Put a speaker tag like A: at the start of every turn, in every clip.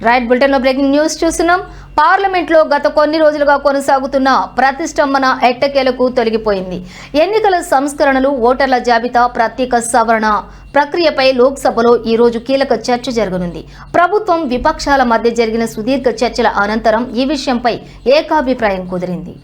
A: Right bulletin లో breaking news చూస్తున్నాం. Parliament లో గత కొన్ని రోజులుగా కొనసాగుతున్న ప్రతిష్టంభన ఎట్టకేలకు తొలగిపోయింది. ఎన్నికల సంస్కరణలు, ఓటర్ల జాబితా ప్రత్యేక సవరణ ప్రక్రియపై లోక్సభలో ఈ రోజు కీలక చర్చ జరగనుంది. ప్రభుత్వం, విపక్షాల మధ్య జరిగిన సుదీర్ఘ చర్చల అనంతరం ఈ విషయంపై ఏకాభిప్రాయం కుదిరింది.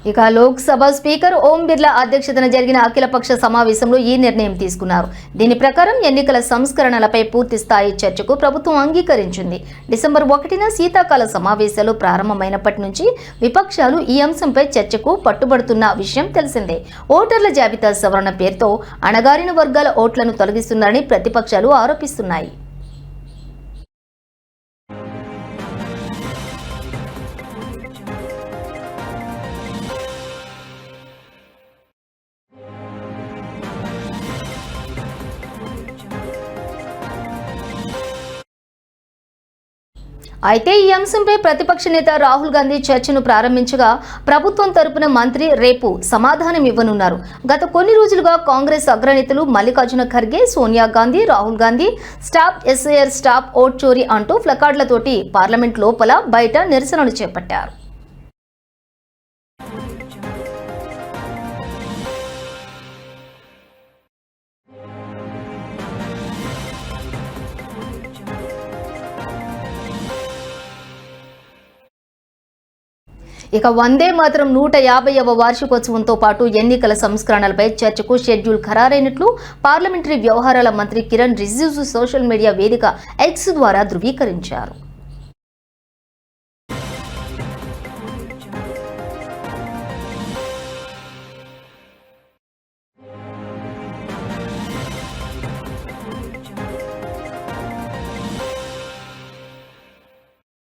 A: ఇక లోక్సభ స్పీకర్ ఓం బిర్లా అధ్యక్షతన జరిగిన అఖిలపక్ష సమావేశంలో ఈ నిర్ణయం తీసుకున్నారు. దీని ప్రకారం ఎన్నికల సంస్కరణలపై పూర్తి స్థాయి చర్చకు ప్రభుత్వం అంగీకరించింది. డిసెంబర్ 1న శీతాకాల సమావేశాలు ప్రారంభమైనప్పటి నుంచి విపక్షాలు ఈ అంశంపై చర్చకు పట్టుబడుతున్న విషయం తెలిసిందే. ఓటర్ల జాబితా సవరణ పేరుతో అణగారిన వర్గాల ఓట్లను తొలగిస్తున్నారని ప్రతిపక్షాలు ఆరోపిస్తున్నాయి. అయితే ఈ అంశంపై ప్రతిపక్ష నేత రాహుల్ గాంధీ చర్చను ప్రారంభించగా ప్రభుత్వం తరపున మంత్రి రేపు సమాధానం ఇవ్వనున్నారు. గత కొన్ని రోజులుగా కాంగ్రెస్ అగ్రనేతలు Mallikarjuna Kharge, Sonia Gandhi, Rahul Gandhi stop SIR, stop vote chori అంటూ ప్లకార్డులతోటి పార్లమెంట్ లోపల బయట నిరసనలు చేపట్టారు. ఇక వందే మాత్రం 150వ వార్షికోత్సవంతో పాటు ఎన్నికల సంస్కరణలపై చర్చకు షెడ్యూల్ ఖరారైనట్లు పార్లమెంటరీ వ్యవహారాల మంత్రి కిరణ్ రిజిజు సోషల్ మీడియా వేదిక ఎక్స్ ద్వారా ధృవీకరించారు.